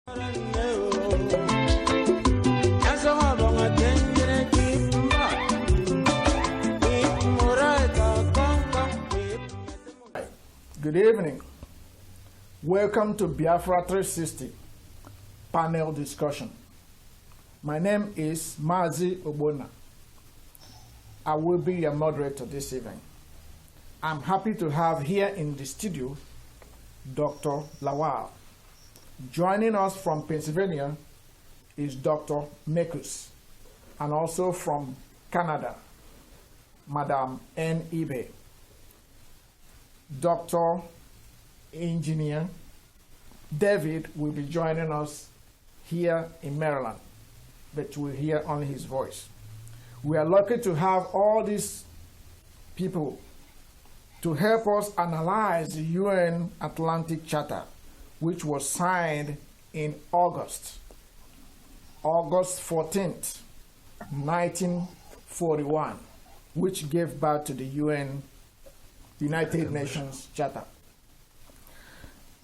Good evening. Welcome to Biafra 360 panel discussion. My name is Mazi Obona. I will be your moderator this evening. I'm happy to have here in the studio Dr. Lawal. Joining us from Pennsylvania is Dr. Mekus, and also from Canada, Madam N. Ibe. Dr. Engineer David will be joining us here in Maryland, but we'll hear only his voice. We are lucky to have all these people to help us analyze the UN Atlantic Charter, which was signed in August 14th, 1941, which gave birth to the United Nations Charter.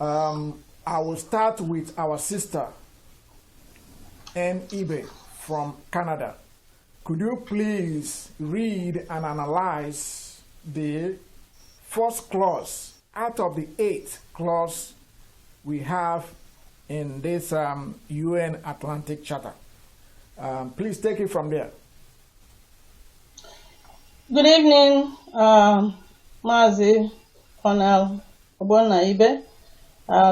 I will start with our sister, N. Ibe from Canada. Could you please read and analyze the first clause out of the 8th clause we have in this UN Atlantic Charter? Please take it from there. Good evening, Mazi Colonel Obona Ibe.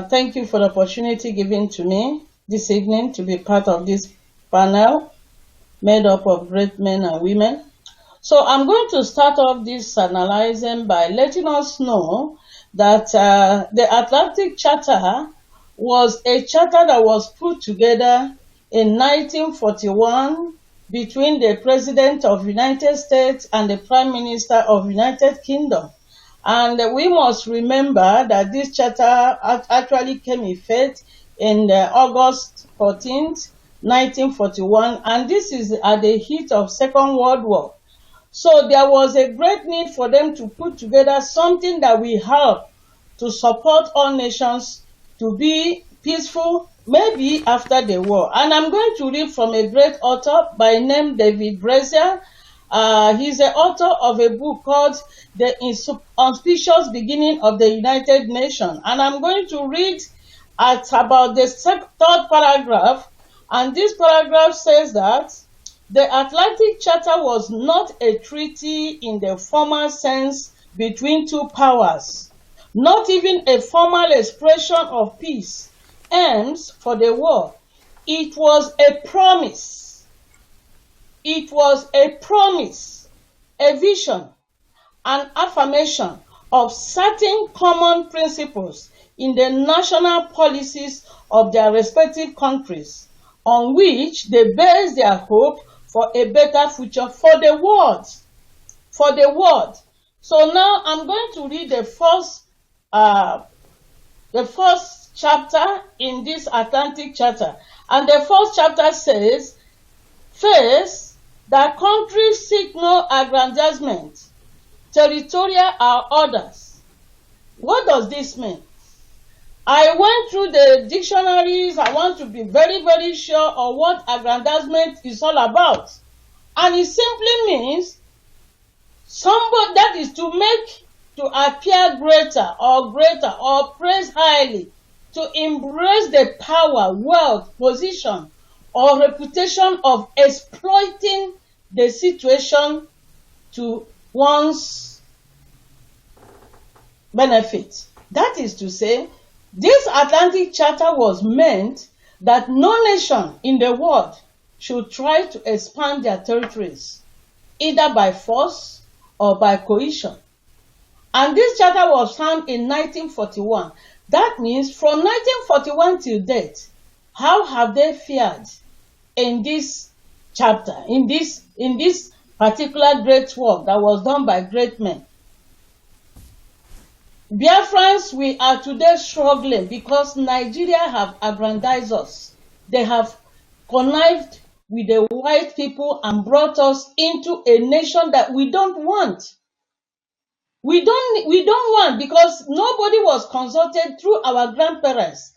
Thank you for the opportunity given to me this evening to be part of this panel made up of great men and women. So I'm going to start off this analyzing by letting us know that the Atlantic Charter was a charter that was put together in 1941 between the President of United States and the Prime Minister of United Kingdom. And we must remember that this charter actually came in effect in August 14th, 1941, and this is at the heat of Second World War. So there was a great need for them to put together something that will help to support all nations to be peaceful, maybe after the war. And I'm going to read from a great author by name David Brazier. He's the author of a book called The Auspicious Beginning of the United Nations. And I'm going to read at about the third paragraph. And this paragraph says that the Atlantic Charter was not a treaty in the formal sense between two powers, not even a formal expression of peace aims for the war. It was a promise. It was a promise, a vision, an affirmation of certain common principles in the national policies of their respective countries, on which they base their hope for a better future for the world. For the world. So now I'm going to read the first chapter in this Atlantic Charter. And the first chapter says, first, that countries seek no aggrandizement, territorial or others. What does this mean? I went through the dictionaries. I want to be very, very sure of what aggrandizement is all about. And it simply means somebody that is to make, to appear greater or praise highly, to embrace the power, wealth, position, or reputation of exploiting the situation to one's benefit. That is to say, this Atlantic Charter was meant that no nation in the world should try to expand their territories, either by force or by coercion. And this charter was signed in 1941. That means from 1941 till date, how have they fared in this chapter, in this particular great work that was done by great men? Biafrans, we are today struggling because Nigeria have aggrandized us. They have connived with the white people and brought us into a nation that we don't want. We don't want, because nobody was consulted through our grandparents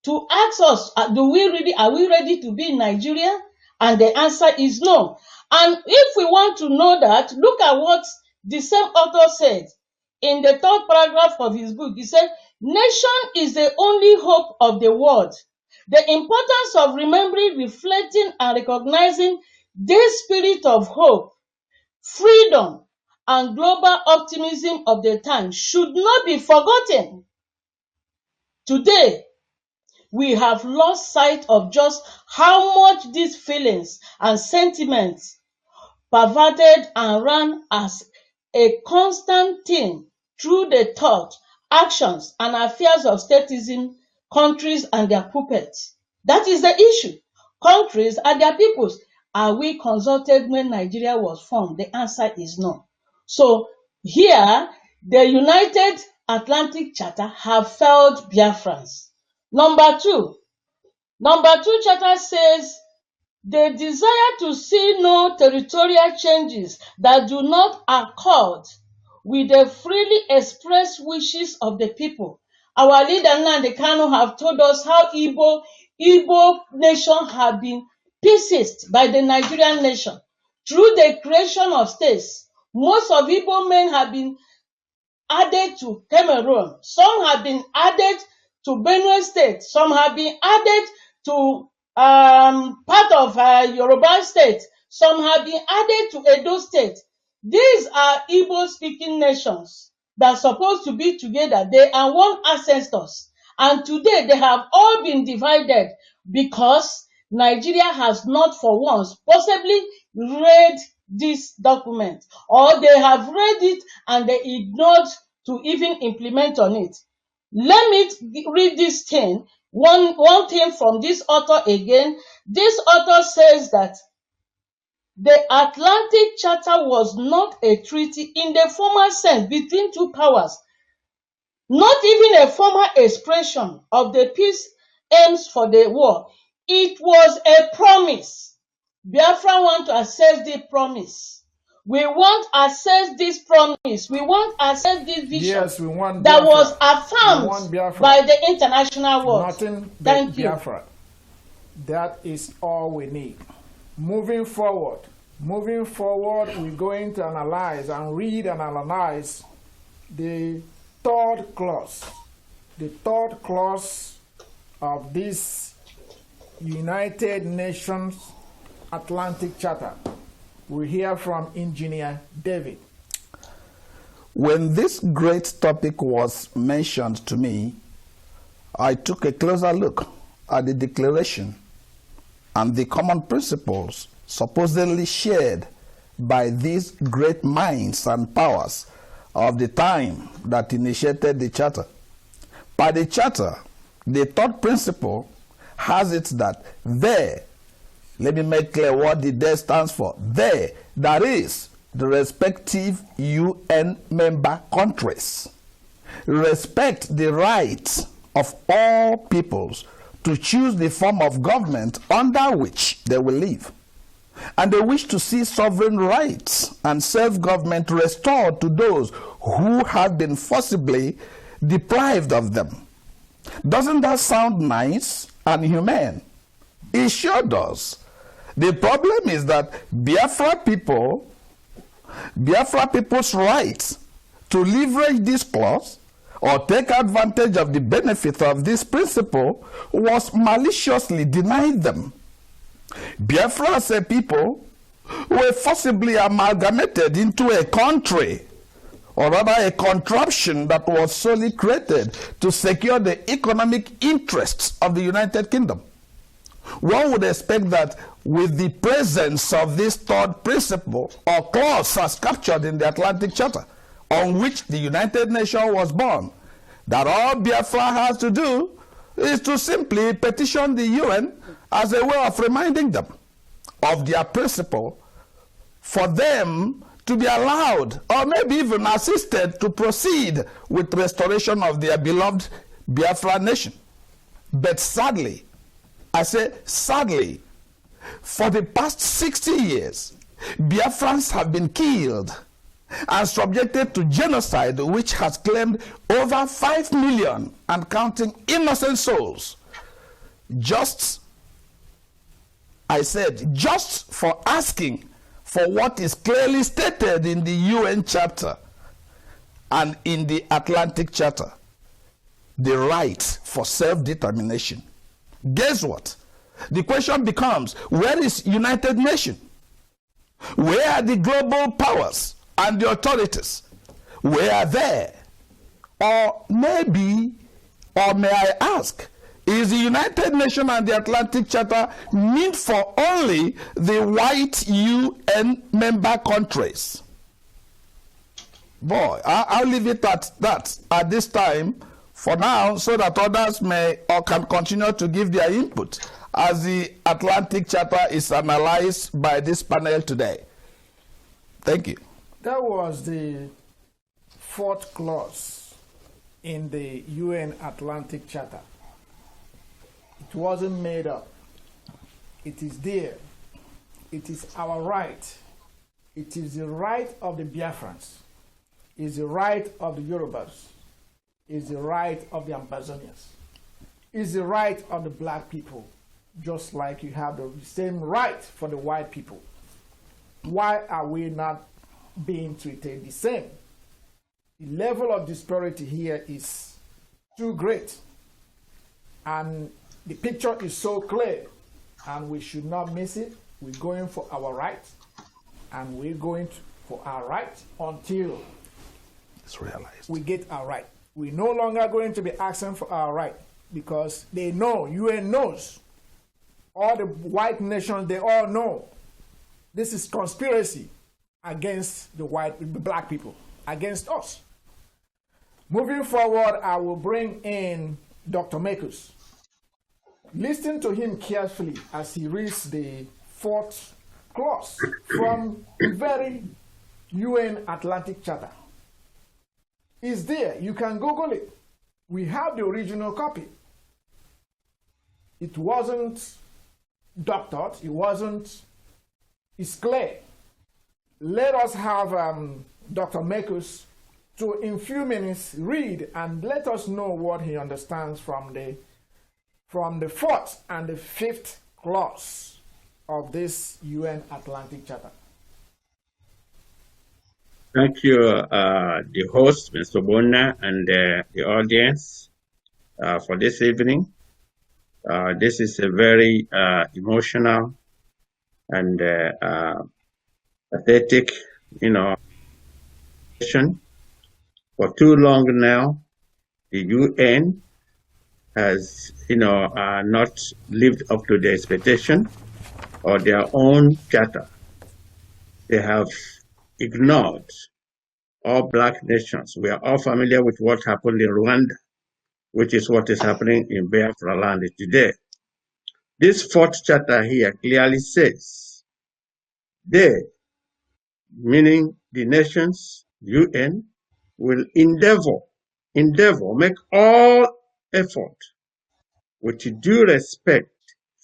to ask us, are we ready to be in Nigeria? And the answer is no. And if we want to know that, look at what the same author said in the 3rd paragraph of his book. He said, nation is the only hope of the world. The importance of remembering, reflecting, and recognizing this spirit of hope, freedom, and global optimism of the time should not be forgotten. Today, we have lost sight of just how much these feelings and sentiments pervaded and ran as a constant theme through the thought, actions, and affairs of statism, countries and their puppets. That is the issue. Countries and their peoples. Are we consulted when Nigeria was formed? The answer is no. So here, the United Atlantic Charter have failed Biafrans. Number two charter says the desire to see no territorial changes that do not accord with the freely expressed wishes of the people. Our leader Nnamdi Kanu have told us how Igbo nation have been pieced by the Nigerian nation through the creation of states. Most of Igbo men have been added to Cameroon. Some have been added to Benue State. Some have been added to part of Yoruba State. Some have been added to Edo State. These are Igbo-speaking nations that are supposed to be together. They are one ancestors. And today they have all been divided because Nigeria has not for once possibly read this document, or they have read it and they ignored to even implement on it. Let me read this thing, one thing from this author again. This author says that the Atlantic Charter was not a treaty in the formal sense between two powers, not even a formal expression of the peace aims for the war. It was a promise. Biafra want to assess the promise. We want to assess this promise. We want to assess this vision. Yes, we want that Biafra. was affirmed by the international world. Nothing but Thank you. Biafra. That is all we need. Moving forward, we're going to analyze and read and analyze the 3rd clause. The 3rd clause of this United Nations Atlantic Charter. We hear from Engineer David. When this great topic was mentioned to me, I took a closer look at the declaration and the common principles supposedly shared by these great minds and powers of the time that initiated the Charter. By the Charter, the 3rd principle has it that there, let me make clear what the there stands for. There, that is, the respective UN member countries respect the rights of all peoples to choose the form of government under which they will live. And they wish to see sovereign rights and self-government restored to those who have been forcibly deprived of them. Doesn't that sound nice and humane? It sure does. The problem is that Biafra people's rights to leverage this clause or take advantage of the benefit of this principle was maliciously denied them. Biafra as a people were forcibly amalgamated into a country, or rather a contraption that was solely created to secure the economic interests of the United Kingdom. One would expect that with the presence of this 3rd principle or clause as captured in the Atlantic Charter, on which the United Nations was born, that all Biafra has to do is to simply petition the UN as a way of reminding them of their principle for them to be allowed or maybe even assisted to proceed with restoration of their beloved Biafra nation. But sadly, I say sadly, for the past 60 years, Biafrans have been killed and subjected to genocide, which has claimed over 5 million and counting innocent souls. just, I said, just for asking for what is clearly stated in the UN Charter and in the Atlantic Charter, the right for self-determination. Guess what? The question becomes, where is United Nations? Where are the global powers and the authorities? Where are they? Or maybe, or may I ask, is the United Nations and the Atlantic Charter meant for only the white UN member countries? Boy, I'll leave it at that at this time for now, so that others may or can continue to give their input as the Atlantic Charter is analyzed by this panel today. Thank you. That was the fourth clause in the UN Atlantic Charter. It wasn't made up. It is there. It is our right. It is the right of the Biafrans. It is the right of the Yorubas. It is the right of the Amazonians. It is the right of the black people, just like you have the same right for the white people. Why are we not being treated the same? The level of disparity here is too great. And the picture is so clear, and we should not miss it. We're going for our right, and we're going for our right until It's realized. we get our right. We're no longer going to be asking for our right, because they know, UN knows, all the white nations, they all know this is conspiracy against the black people, against us. Moving forward, I will bring in Dr. Mekus. Listen to him carefully as he reads the fourth clause from the very UN Atlantic Charter. It's there. You can Google it. We have the original copy. It wasn't doctored. It's clear. Let us have Dr. Mekus to, in few minutes, read and let us know what he understands from the fourth and the fifth clause of this UN Atlantic Charter. Thank you, the host, Mr. Bona, and the audience for this evening. This is a very emotional and pathetic, session. For too long now, the UN has, not lived up to their expectation or their own charter. They have ignored all black nations. We are all familiar with what happened in Rwanda, which is what is happening in Biafra land today. This fourth charter here clearly says they, meaning the nations, UN, will endeavor, make all effort with due respect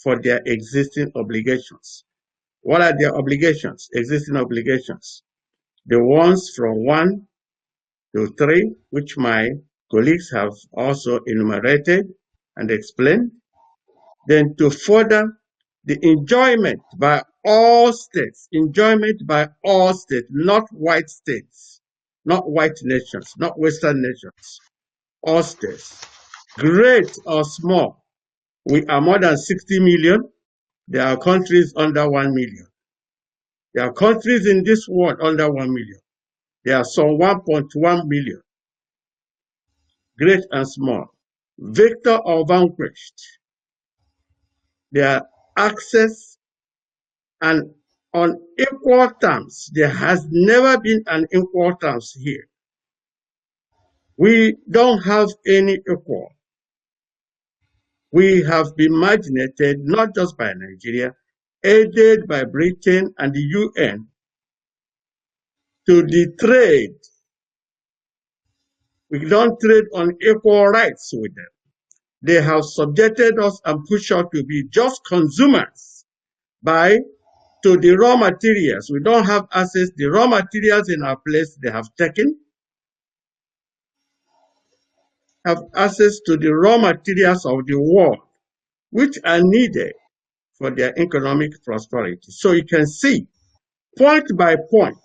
for their existing obligations. What are their obligations, existing obligations? The ones from 1 to 3, which my colleagues have also enumerated and explained. Then to further the enjoyment by all states, not white states, not white nations, not Western nations, all states, great or small. We are more than 60 million. There are countries under 1 million. There are countries in this world under 1 million. There are some 1.1 million, great and small, victor or vanquished. Their access and on equal terms. There has never been an equal terms here. We don't have any equal. We have been marginated not just by Nigeria, aided by Britain and the UN to the trade. We don't trade on equal rights with them. They have subjected us and pushed us to be just consumers to the raw materials. We don't have access. The raw materials in our place they have taken. Have access to the raw materials of the world. which are needed for their economic prosperity. So you can see, point by point,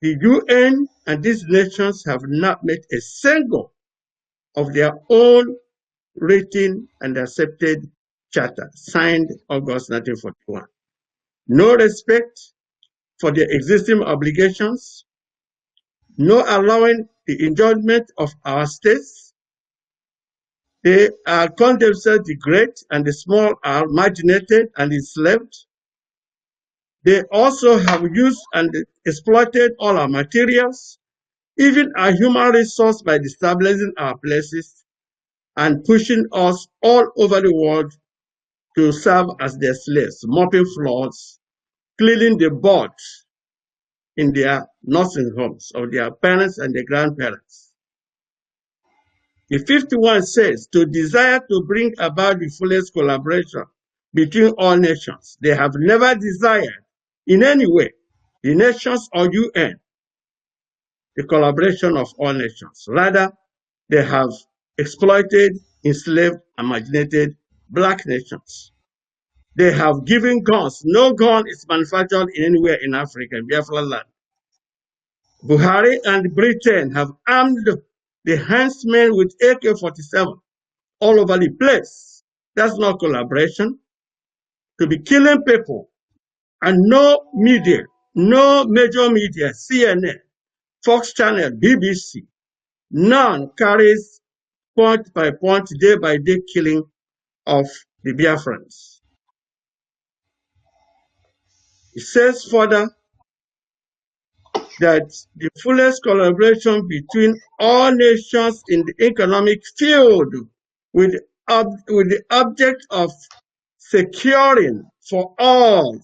the UN and these nations have not made a single of their own written and accepted charter signed August 1941. No respect for their existing obligations, no allowing the enjoyment of our states. They call themselves the great, and the small are marginated and enslaved. They also have used and exploited all our materials, even our human resource, by destabilizing our places and pushing us all over the world to serve as their slaves, mopping floors, cleaning the board in their nursing homes of their parents and their grandparents. The 51 says to desire to bring about the fullest collaboration between all nations. They have never desired in any way, the nations or UN, the collaboration of all nations. Rather, they have exploited, enslaved, and marginated black nations. They have given guns. No gun is manufactured anywhere in Africa, in Biafra land. Buhari and Britain have armed the huntsmen with AK-47 all over the place. That's not collaboration. To be killing people, and no media, no major media, CNN, Fox Channel, BBC, none carries point by point, day by day killing of the Biafrans. It says further that the fullest collaboration between all nations in the economic field with the object of securing for all,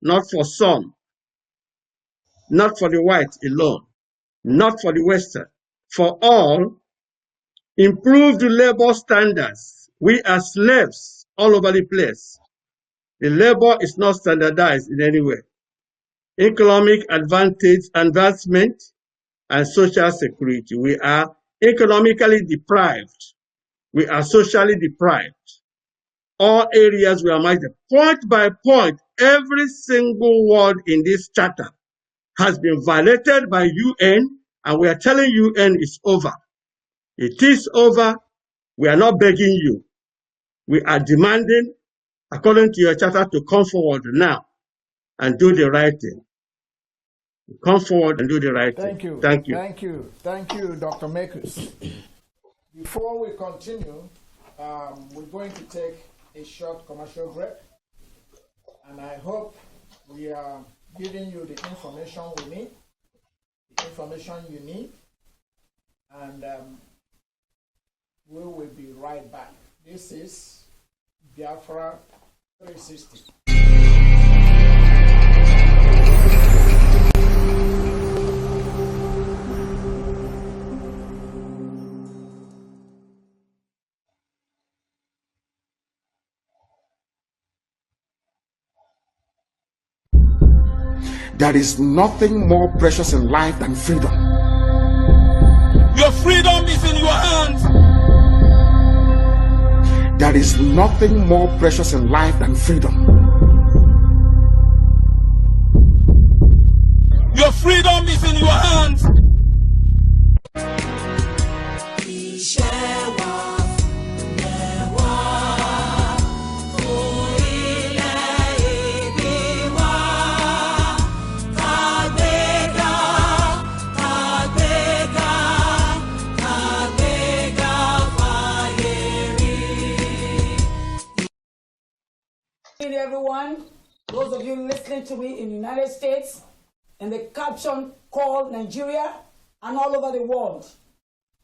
not for some, not for the white alone, not for the Western, for all, improved labor standards. We are slaves all over the place. The labor is not standardized in any way. Economic advancement, and social security. We are economically deprived. We are socially deprived. All areas we are marked point by point. Every single word in this charter has been violated by UN, and we are telling UN it's over. It is over. We are not begging you. We are demanding, according to your charter, to come forward now and do the right thing. Come forward and do the right thing. Thank you. Thank you. Thank you. Thank you, Dr. Mekus. Before we continue, we're going to take a short commercial break. And I hope we are giving you the information we need, the information you need. And we will be right back. This is Biafra 360. There is nothing more precious in life than freedom. Your freedom is in your hands. There is nothing more precious in life than freedom. Your freedom is in your hands. Everyone, those of you listening to me in the United States, and the caption called Nigeria and all over the world,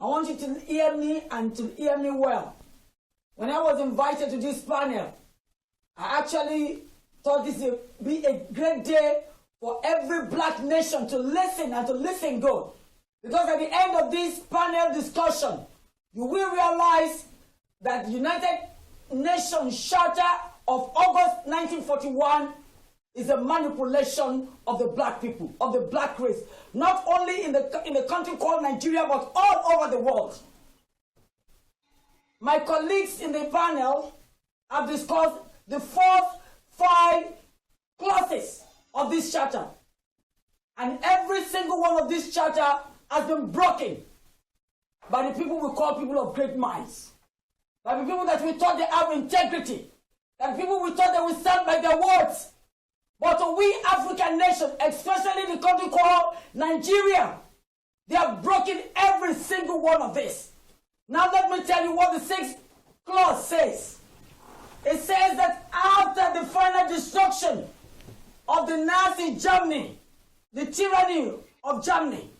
I want you to hear me and to hear me well. When I was invited to this panel, I actually thought this would be a great day for every black nation to listen and to listen good. Because at the end of this panel discussion, you will realize that the United Nations Charter of August 1941 is a manipulation of the black people, of the black race, not only in the country called Nigeria, but all over the world. my colleagues in the panel have discussed the first 5 clauses of this charter. And every single one of this charter has been broken by the people we call people of great minds, by the people that we thought they have integrity, that people we thought they would stand by their words. But we African nations, especially the country called Nigeria, they have broken every single one of this. Now let me tell you what the 6th clause says. It says that after the final destruction of the Nazi Germany, the tyranny of Germany,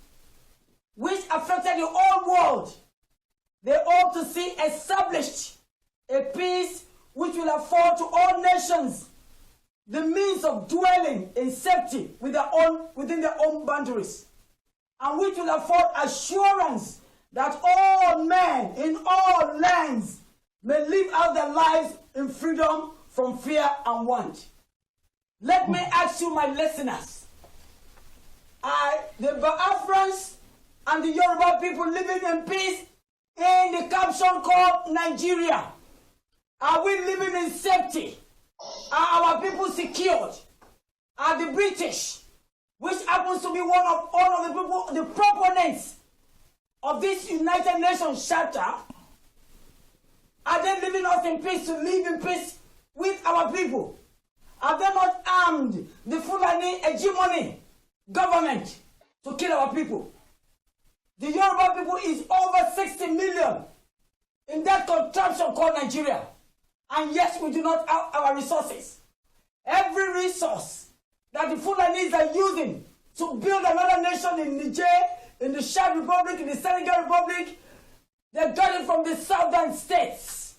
which affected the whole world, they hope to see established a peace which will afford to all nations the means of dwelling in safety within their own boundaries, and which will afford assurance that all men in all lands may live out their lives in freedom from fear and want. Let me ask you, my listeners, the Biafrans and the Yoruba people living in peace in the caption called Nigeria, are we living in safety? Are our people secured? Are the British, which happens to be one of all of the people, the proponents of this United Nations Charter, are they leaving us in peace to live in peace with our people? Have they not armed the Fulani hegemony government to kill our people? The Yoruba people is over 60 million in that contraption called Nigeria. And yes, we do not have our resources. Every resource that the Fulanis are using to build another nation in Niger, in the Chad Republic, in the Senegal Republic, they got it from the southern states.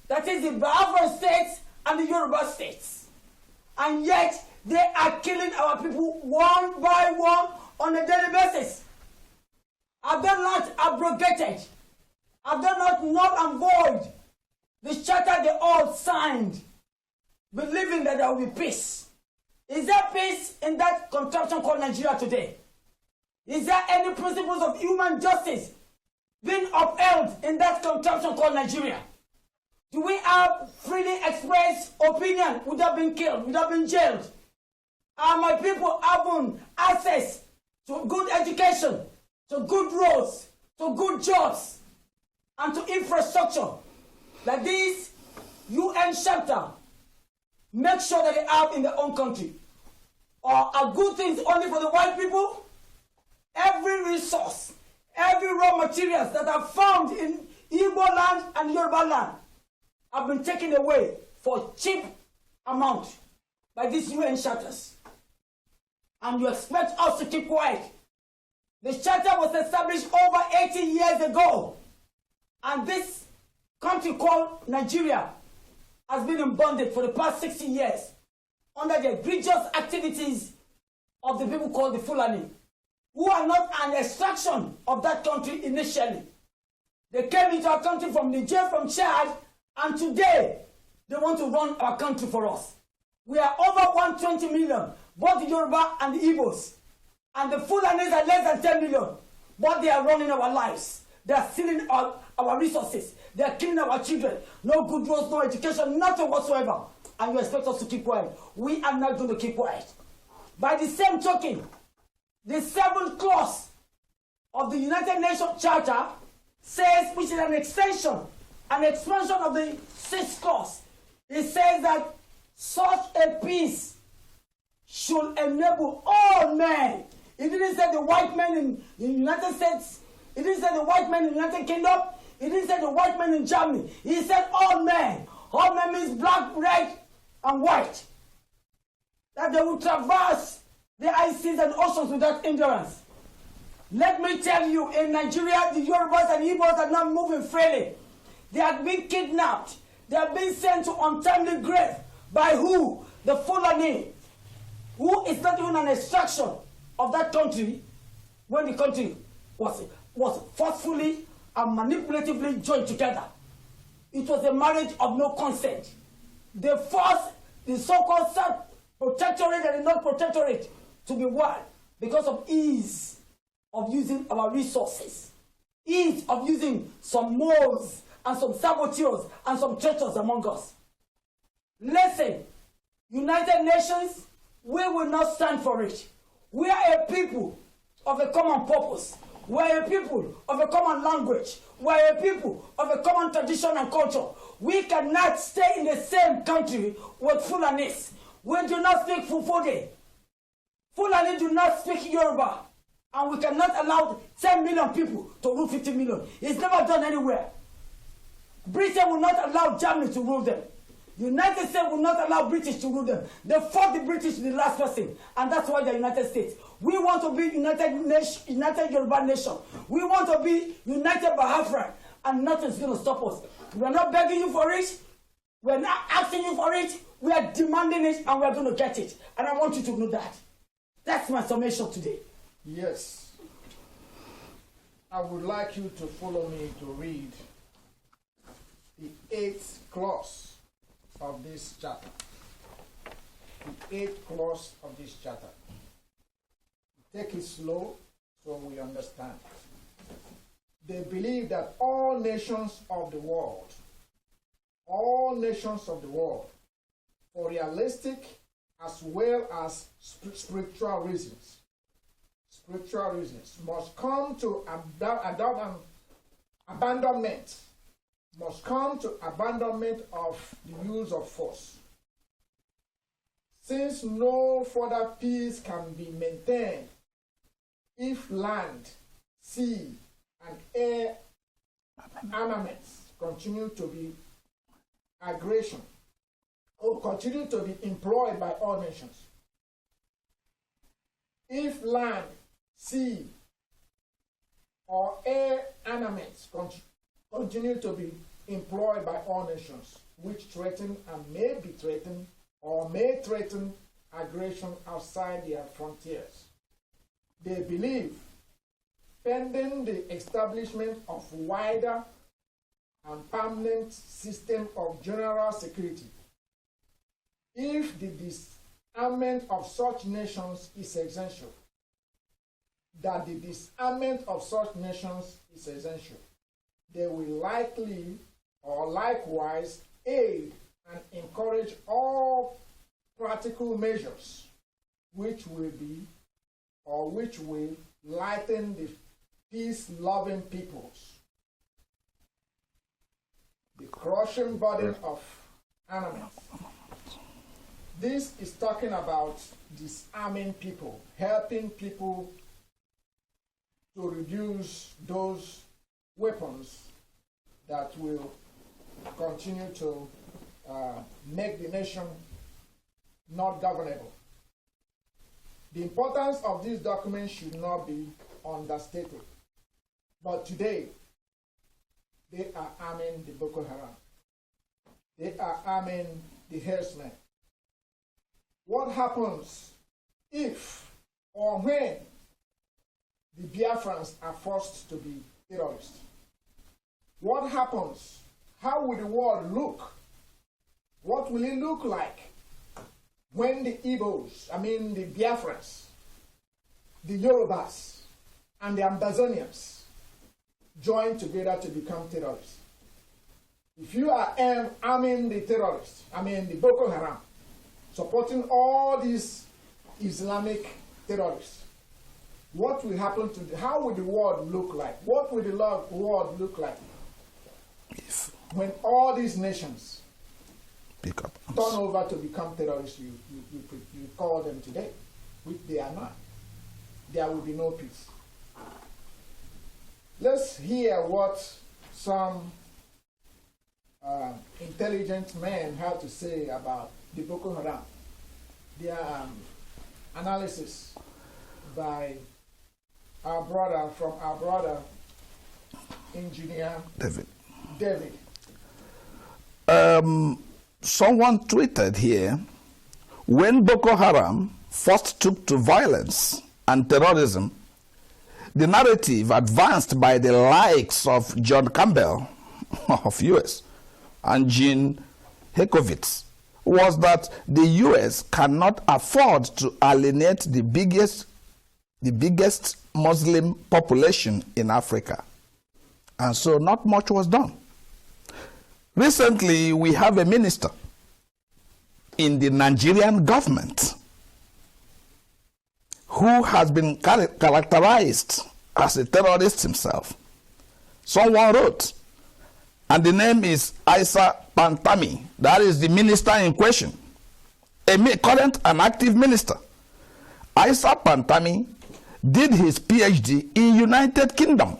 That is the Biafran states and the Yoruba states. And yet, they are killing our people one by one on a daily basis. Have they not abrogated? Have they not null and void the charter they all signed, believing that there will be peace? Is there peace in that contraption called Nigeria today? Is there any principles of human justice being upheld in that contraption called Nigeria? Do we have freely expressed opinion without being killed, without being jailed? Are my people having access to good education, to good roads, to good jobs, and to infrastructure? Like this UN chapter, make sure that they have in their own country. Or are good things only for the white people? Every resource, every raw materials that are found in Igbo land and Yoruba land have been taken away for cheap amount by these UN charters. And you expect us to keep quiet. The charter was established over 80 years ago. And this country called Nigeria has been in bondage for the past 60 years under the egregious activities of the people called the Fulani, who are not an extraction of that country initially. They came into our country from Niger, from Chad, and today they want to run our country for us. We are over 120 million, both the Yoruba and the Igbos. And the Fulanis are less than 10 million, but they are running our lives. They are stealing our resources. They are killing our children. No good roads, no education, nothing whatsoever. And you expect us to keep quiet. We are not going to keep quiet. By the same token, the 7th clause of the United Nations Charter says, which is an extension, an expansion of the 6th clause, it says that such a peace should enable all men. It didn't say the white men in the United States. It didn't say the white men in the United Kingdom. It didn't say the white men in Germany. He said all men. All men means black, red, and white. That they will traverse the ice seas and oceans without hindrance. Let me tell you, in Nigeria, the Yorubas and Igbos are not moving freely. They are being kidnapped. They are being sent to untimely grave. By who? The Fulani, who is not even an extraction of that country when the country was forcefully and manipulatively joined together. It was a marriage of no consent. They forced the so-called protectorate and the non-protectorate to be one because of ease of using our resources, ease of using some moles and some saboteurs and some traitors among us. Listen, United Nations, we will not stand for it. We are a people of a common purpose. We are a people of a common language. We are a people of a common tradition and culture. We cannot stay in the same country with Fulanis. We do not speak Fufude. Fulani do not speak Yoruba. And we cannot allow 10 million people to rule 50 million. It's never done anywhere. Britain will not allow Germany to rule them. United States will not allow British to rule them. They fought the British to the last person, and that's why they're United States. We want to be United Yoruba nation. We want to be United Biafra, and nothing's going to stop us. We're not begging you for it. We're not asking you for it. We are demanding it, and we're going to get it. And I want you to know that. That's my summation today. Yes. I would like you to follow me to read the 8th clause of this chapter. The 8th clause of this chapter. Take it slow so we understand. They believe that all nations of the world, for realistic as well as spiritual reasons, must come to abandonment of the use of force. Since no further peace can be maintained if land, sea, and air armaments continue to be employed by all nations. If land, sea, or air armaments continue to be employed by all nations, which threaten and may be threatened or may threaten aggression outside their frontiers. They believe, pending the establishment of wider and permanent system of general security, if the disarmament of such nations is essential, they will likely or likewise aid and encourage all practical measures which will lighten the peace-loving peoples the crushing burden of armaments. This is talking about disarming people, helping people to reduce those weapons that will continue to make the nation not governable. The importance of this document should not be understated. But today, they are arming the Boko Haram. They are arming the herdsmen. What happens if or when the Biafrans are forced to be terrorists? What happens? How will the world look? What will it look like when the Igbos, the Biafrans, the Yorubas, and the Ambazonians join together to become terrorists? If you are arming the terrorists, the Boko Haram, supporting all these Islamic terrorists, what will happen to how will the world look like? What will the world look like when all these nations turn over to become terrorists? You call them today, which they are not. There will be no peace. Let's hear what some intelligent men have to say about the Boko Haram. Their analysis by our brother engineer David. Someone tweeted here, when Boko Haram first took to violence and terrorism, the narrative advanced by the likes of John Campbell of US and Jean Hekovitz was that the US cannot afford to alienate the biggest Muslim population in Africa. And so not much was done. Recently, we have a minister in the Nigerian government who has been characterized as a terrorist himself. Someone wrote, and the name is Isa Pantami. That is the minister in question, a current and active minister. Isa Pantami did his PhD in United Kingdom.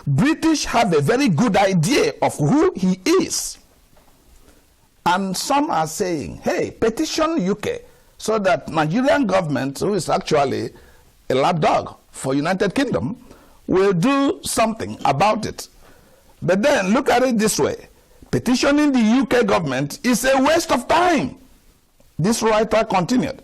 British have a very good idea of who he is. And some are saying, hey, petition UK so that Nigerian government, who is actually a lapdog for United Kingdom, will do something about it. But then look at it this way. Petitioning the UK government is a waste of time. This writer continued.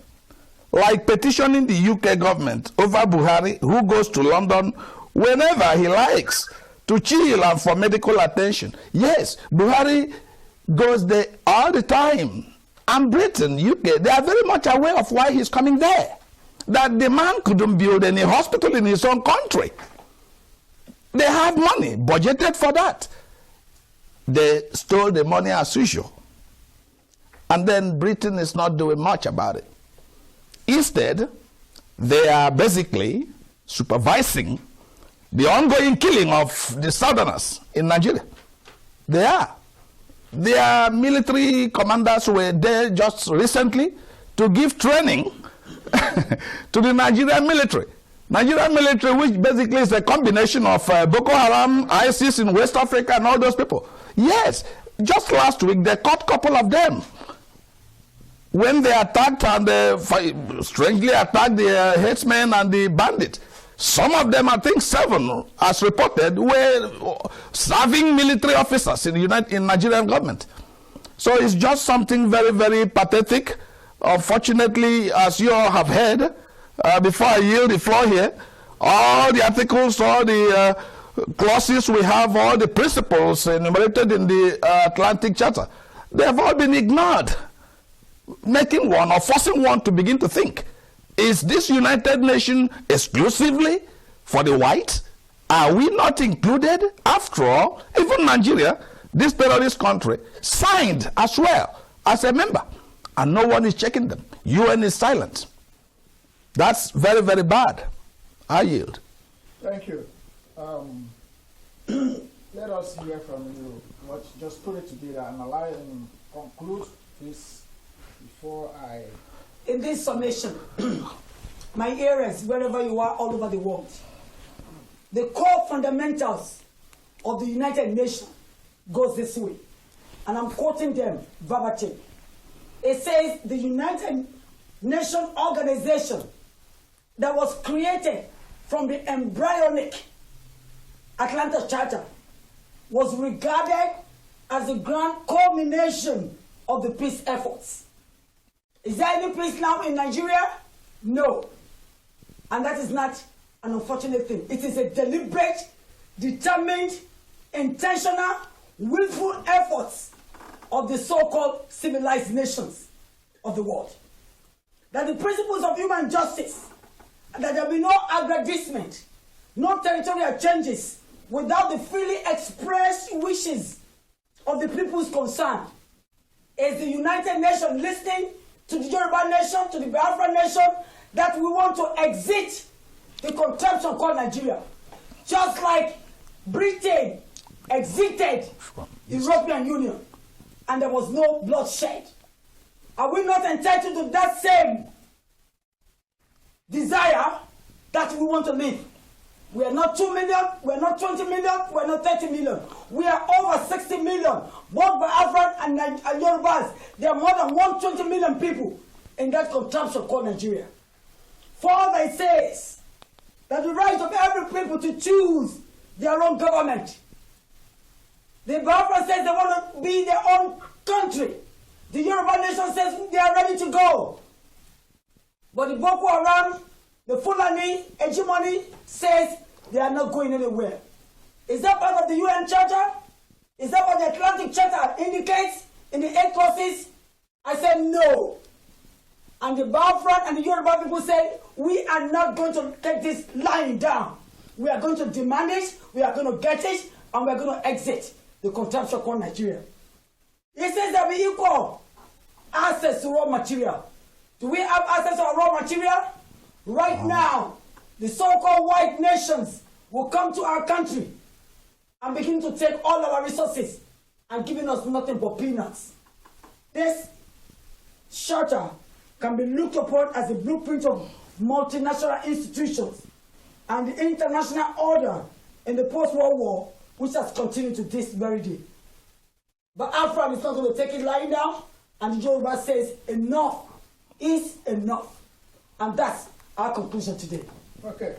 Like petitioning the UK government over Buhari, who goes to London whenever he likes to chill and for medical attention. Yes, Buhari goes there all the time. And Britain, UK, they are very much aware of why he's coming there. That the man couldn't build any hospital in his own country. They have money budgeted for that. They stole the money as usual. And then Britain is not doing much about it. Instead, they are basically supervising the ongoing killing of the Southerners in Nigeria. They are. Their military commanders were there just recently to give training to the Nigerian military. Nigerian military, which basically is a combination of Boko Haram, ISIS in West Africa, and all those people. Yes, just last week they caught a couple of them when they attacked and strangely attacked the headsmen and the bandits. Some of them, I think 7, as reported, were serving military officers in Nigerian government. So it's just something very, very pathetic. Unfortunately, as you all have heard, before I yield the floor here, all the articles, all the clauses we have, all the principles enumerated in the Atlantic Charter, they have all been ignored, making one or forcing one to begin to think. Is this United Nations exclusively for the whites? Are we not included? After all, even Nigeria, this terrorist country, signed as well as a member, and no one is checking them. UN is silent. That's very, very bad. I yield. Thank you. Let us hear from you. Just put it together and allow him conclude this before I... In this summation, my hearers, wherever you are, all over the world, the core fundamentals of the United Nations goes this way, and I'm quoting them verbatim. It says the United Nations organization that was created from the embryonic Atlanta Charter was regarded as the grand culmination of the peace efforts. Is there any peace now in Nigeria? No. And that is not an unfortunate thing. It is a deliberate, determined, intentional, willful efforts of the so-called civilized nations of the world. That the principles of human justice, that there be no aggrandizement, no territorial changes without the freely expressed wishes of the peoples concerned. Is the United Nations listening to the Yoruba nation, to the Biafra nation, that we want to exit the contraption called Nigeria? Just like Britain exited the European Union and there was no bloodshed. Are we not entitled to that same desire that we want to live? We are not 2 million, we are not 20 million, we are not 30 million. We are over 60 million, both Biafran and Yorubas. There are more than 120 million people in that contraption called Nigeria. Further, it says that the right of every people to choose their own government. The Biafra says they want to be their own country. The Yoruba nation says they are ready to go. But the Boko Haram, the Fulani hegemony says they are not going anywhere. Is that part of the UN Charter? Is that what the Atlantic Charter indicates in the 8 clauses? I said no. And the Biafran and the Yoruba people said, we are not going to take this lying down. We are going to demand it, we are going to get it, and we are going to exit. the contraption called Nigeria. It says that we equal access to raw material. Do we have access to raw material? Right now, the so-called white nations will come to our country and begin to take all our resources and giving us nothing but peanuts. This charter can be looked upon as a blueprint of multinational institutions and the international order in the post-war war, which has continued to this very day. But Afram is not going to take it lying down, and the Yoruba says enough is enough. And that's our conclusion today. Okay,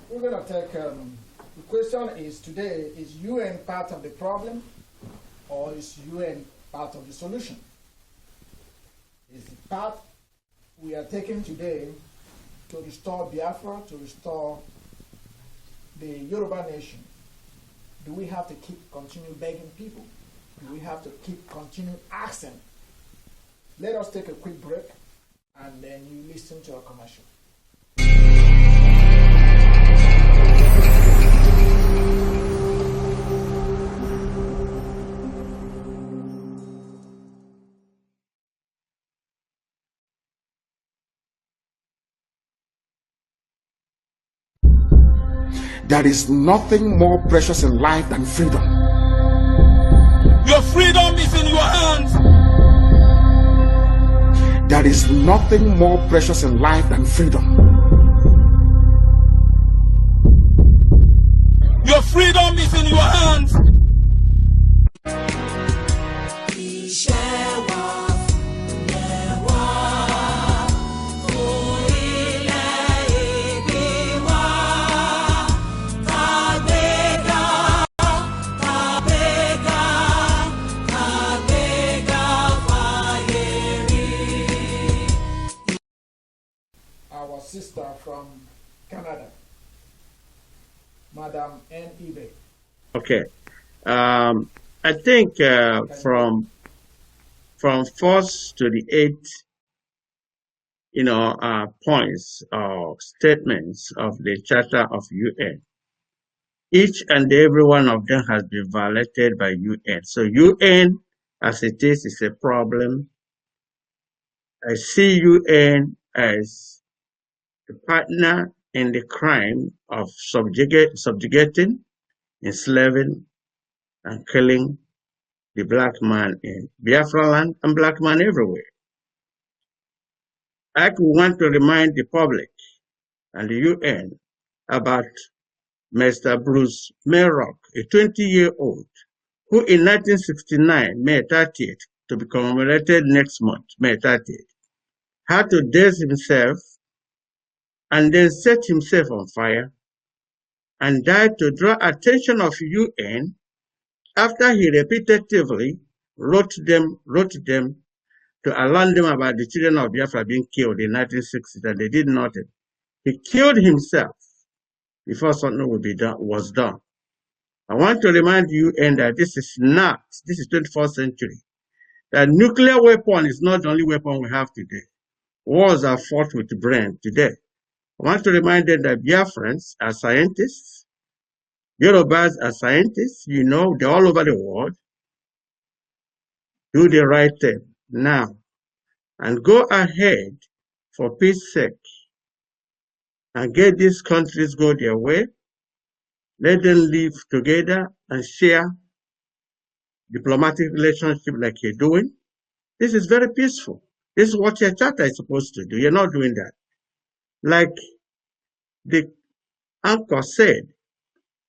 we're going to take, the question is today, is UN part of the problem or is UN part of the solution? Is the path we are taking today to restore Biafra, to restore the Yoruba nation? Do we have to continue begging people? Do we have to continue asking? Let us take a quick break and then you listen to our commercial. There is nothing more precious in life than freedom. Your freedom is in your hands. There is nothing more precious in life than freedom. Your freedom is in your hands. Our sister from Canada, Madam N. Ibe. Okay. I think from 1st to the 8th, points or statements of the Charter of UN, each and every one of them has been violated by UN. So UN, as it is a problem. I see UN as a partner in the crime of subjugating, enslaving, and killing the black man in Biafra land and black man everywhere. I want to remind the public and the UN about Mr. Bruce Mayrock, a 20-year-old, who in 1969, May 30th, to be commemorated next month, May 30th, had to dase himself and then set himself on fire and died to draw attention of UN after he repetitively wrote them to alarm them about the children of Biafra being killed in 1960s, and they did nothing. He killed himself before something was done. I want to remind UN that this is 21st century. That nuclear weapon is not the only weapon we have today. Wars are fought with the brain today. I want to remind them that Biafrans are scientists, Yorubas are scientists, they're all over the world. Do the right thing now and go ahead for peace sake and get these countries go their way. Let them live together and share diplomatic relationship like you're doing. This is very peaceful. This is what your charter is supposed to do. You're not doing that. Like the anchor said,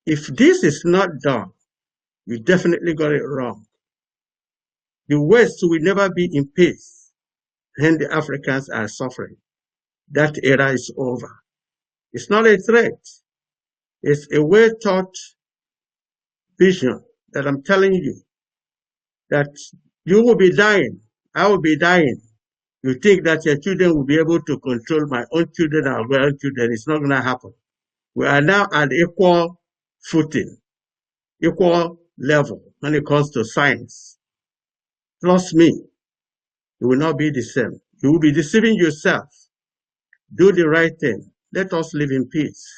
if this is not done, you definitely got it wrong. The West will never be in peace when the Africans are suffering. That era is over. It's not a threat. It's a well-thought vision that I'm telling you that you will be dying. I will be dying. You think that your children will be able to control my own children or grandchildren. It's not going to happen. We are now at equal footing, equal level when it comes to science. Trust me, you will not be the same. You will be deceiving yourself. Do the right thing. Let us live in peace.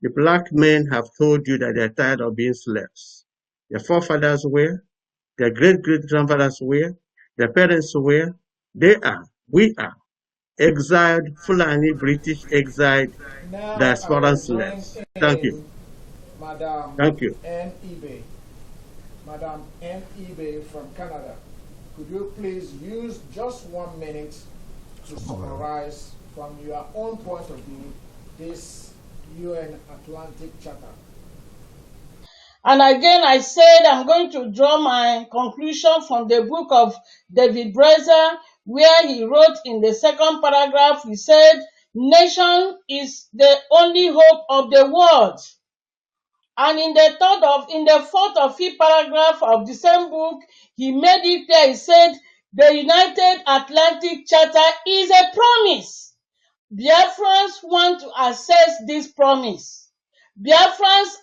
The black men have told you that they're tired of being slaves. their forefathers were, their great-great-grandfathers were, their parents were. We are exiled, Fulani British exiled Now I will bring diasporans. Thank you. in Madam Thank you. N. eBay. Madam N. eBay from Canada. Could you please use just 1 minute to summarize from your own point of view this UN Atlantic Charter? And again, I said I'm going to draw my conclusion from the book of David Brazer, where he wrote in the second paragraph, he said, nation is the only hope of the world. And in the fourth or fifth paragraph of the same book, he made it clear, he said, the United Atlantic Charter is a promise. Biafrans want to access this promise. Biafrans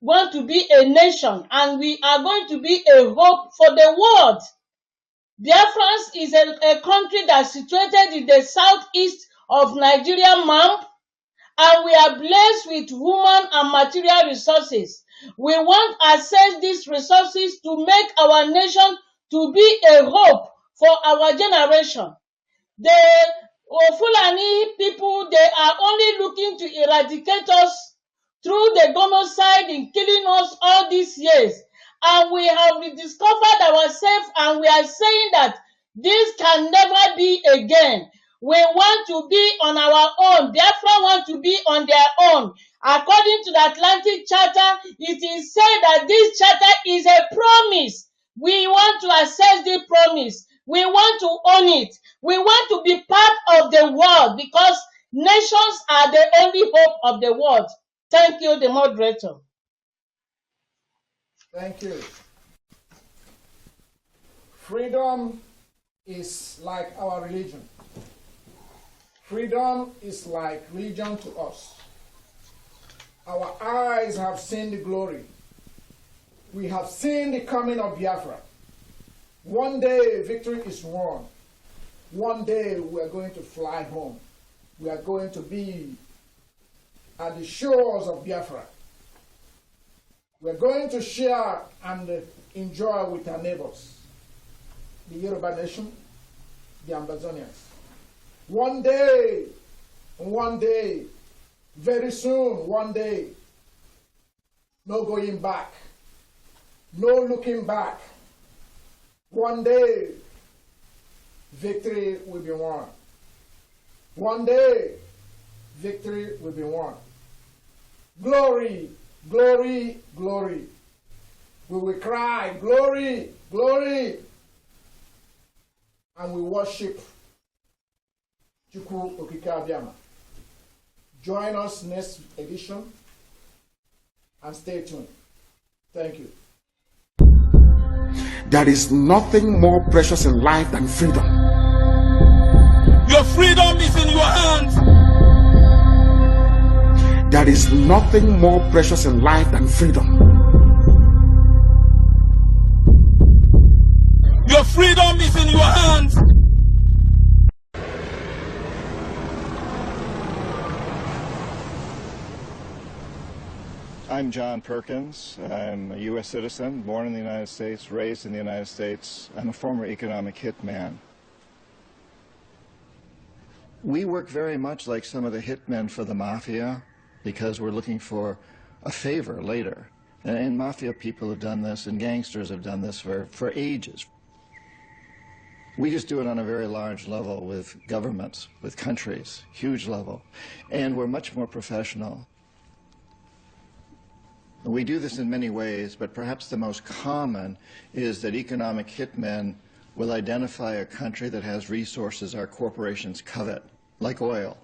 want to be a nation, and we are going to be a hope for the world. Biafrans is a country that's situated in the southeast of Nigeria, ma'am, and we are blessed with human and material resources. We want to access these resources to make our nation to be a hope for our generation. The Fulani people, they are only looking to eradicate us through the genocide in killing us all these years. And we have rediscovered ourselves, and we are saying that this can never be again. We want to be on our own. Biafra want to be on their own. According to the Atlantic Charter, it is said that this charter is a promise. We want to access the promise. We want to own it. We want to be part of the world, because nations are the only hope of the world. Thank you, the moderator. Thank you. Freedom is like our religion. Freedom is like religion to us. Our eyes have seen the glory. We have seen the coming of Biafra. One day victory is won. One day we are going to fly home. We are going to be at the shores of Biafra. We are going to share and enjoy with our neighbors, the Yoruba nation, the Amazonians. One day, very soon, one day, no going back, no looking back. One day, victory will be won. One day, victory will be won. Glory, glory, glory. We will cry, glory, glory. And we worship Chukwu Okike Abiama. Join us next edition and stay tuned. Thank you. There is nothing more precious in life than freedom. Your freedom is in your hands. There is nothing more precious in life than freedom. Your freedom is in your hands. I'm John Perkins. I'm a U.S. citizen, born in the United States, raised in the United States. I'm a former economic hitman. We work very much like some of the hitmen for the mafia because we're looking for a favor later. And mafia people have done this, and gangsters have done this for ages. We just do it on a very large level with governments, with countries, huge level. And we're much more professional. We do this in many ways, but perhaps the most common is that economic hitmen will identify a country that has resources our corporations covet, like oil.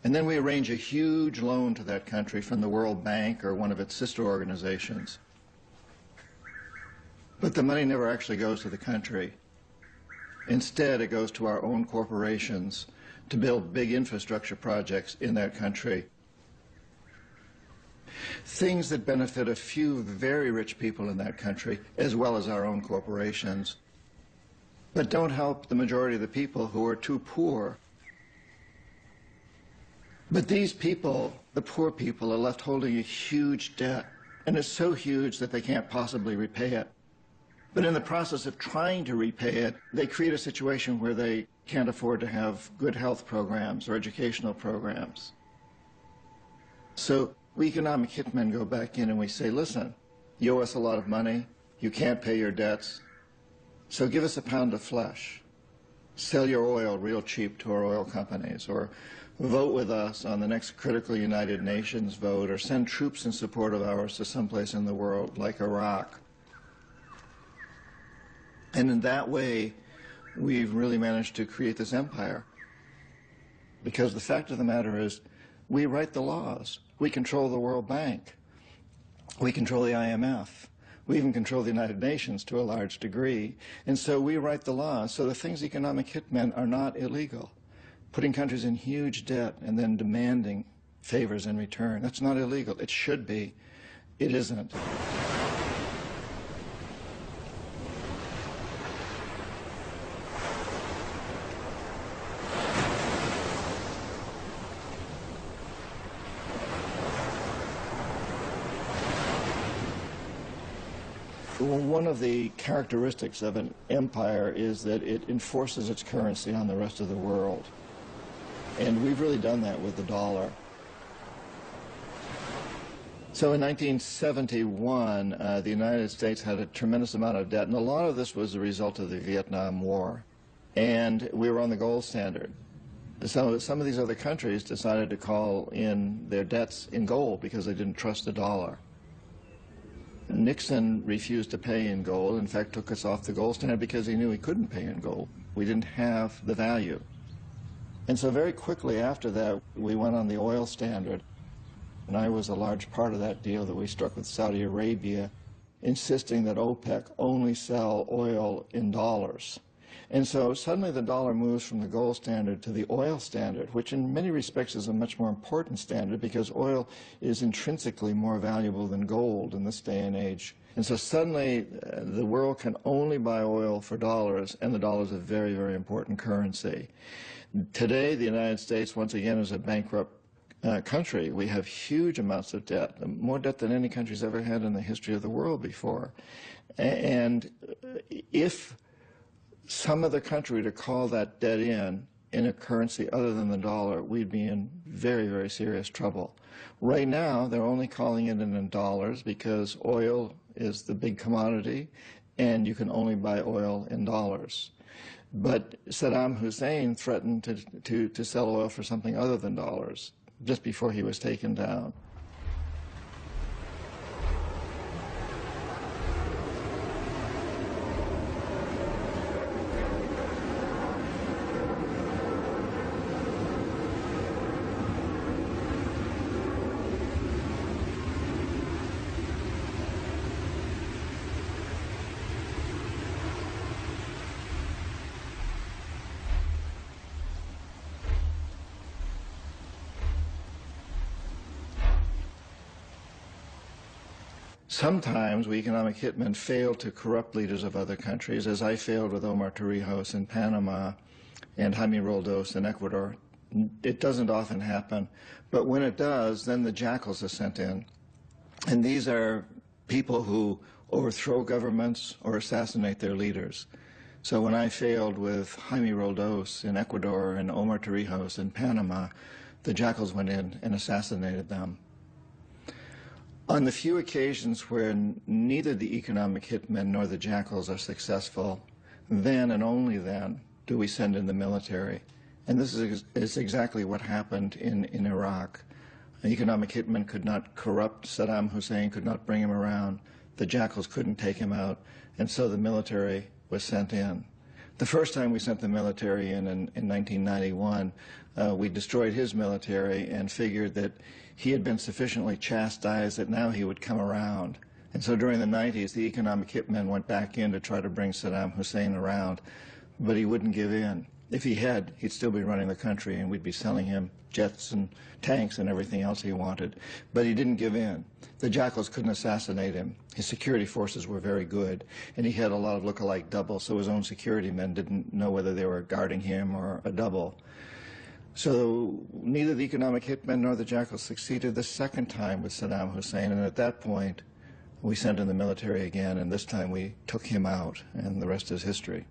And then we arrange a huge loan to that country from the World Bank or one of its sister organizations. But the money never actually goes to the country. Instead, it goes to our own corporations to build big infrastructure projects in that country. Things that benefit a few very rich people in that country, as well as our own corporations, but don't help the majority of the people who are too poor. But these people, the poor people, are left holding a huge debt, and it's so huge that they can't possibly repay it. But in the process of trying to repay it, they create a situation where they can't afford to have good health programs or educational programs. So we economic hitmen go back in and we say, listen, you owe us a lot of money, you can't pay your debts, so give us a pound of flesh. Sell your oil real cheap to our oil companies, or vote with us on the next critical United Nations vote, or send troops in support of ours to someplace in the world like Iraq. And in that way, we've really managed to create this empire. Because the fact of the matter is, we write the laws. We control the World Bank. We control the IMF. We even control the United Nations to a large degree. And so we write the laws. So the things economic hitmen are not illegal. Putting countries in huge debt and then demanding favors in return, that's not illegal. It should be. It isn't. One of the characteristics of an empire is that it enforces its currency on the rest of the world. And we've really done that with the dollar. So in 1971, the United States had a tremendous amount of debt, and a lot of this was the result of the Vietnam War. And we were on the gold standard. So some of these other countries decided to call in their debts in gold because they didn't trust the dollar. Nixon refused to pay in gold, in fact took us off the gold standard because he knew he couldn't pay in gold. We didn't have the value. And so very quickly after that, we went on the oil standard. And I was a large part of that deal that we struck with Saudi Arabia, insisting that OPEC only sell oil in dollars. And so suddenly the dollar moves from the gold standard to the oil standard, which in many respects is a much more important standard because oil is intrinsically more valuable than gold in this day and age. And so suddenly the world can only buy oil for dollars, and the dollar is a very, very important currency. Today, the United States, once again, is a bankrupt country. We have huge amounts of debt, more debt than any country's ever had in the history of the world before. And if some other country to call that debt in a currency other than the dollar, we'd be in very, very serious trouble. Right now, they're only calling it in dollars because oil is the big commodity, and you can only buy oil in dollars. But Saddam Hussein threatened to sell oil for something other than dollars just before he was taken down. Sometimes we economic hitmen fail to corrupt leaders of other countries, as I failed with Omar Torrijos in Panama and Jaime Roldos in Ecuador. It doesn't often happen, but when it does, then the jackals are sent in. And these are people who overthrow governments or assassinate their leaders. So when I failed with Jaime Roldos in Ecuador and Omar Torrijos in Panama, the jackals went in and assassinated them. On the few occasions where neither the economic hitmen nor the jackals are successful, then and only then do we send in the military. And this is exactly what happened in Iraq. An economic hitman could not corrupt Saddam Hussein, could not bring him around. The jackals couldn't take him out, and so the military was sent in. The first time we sent the military in 1991, we destroyed his military and figured that he had been sufficiently chastised that now he would come around. And so during the 90s, the economic hitmen went back in to try to bring Saddam Hussein around, but he wouldn't give in. If he had, he'd still be running the country, and we'd be selling him jets and tanks and everything else he wanted. But he didn't give in. The jackals couldn't assassinate him. His security forces were very good, and he had a lot of look-alike doubles, so his own security men didn't know whether they were guarding him or a double. So neither the economic hitmen nor the jackals succeeded the second time with Saddam Hussein, and at that point, We sent in the military again, and this time we took him out, and the rest is history.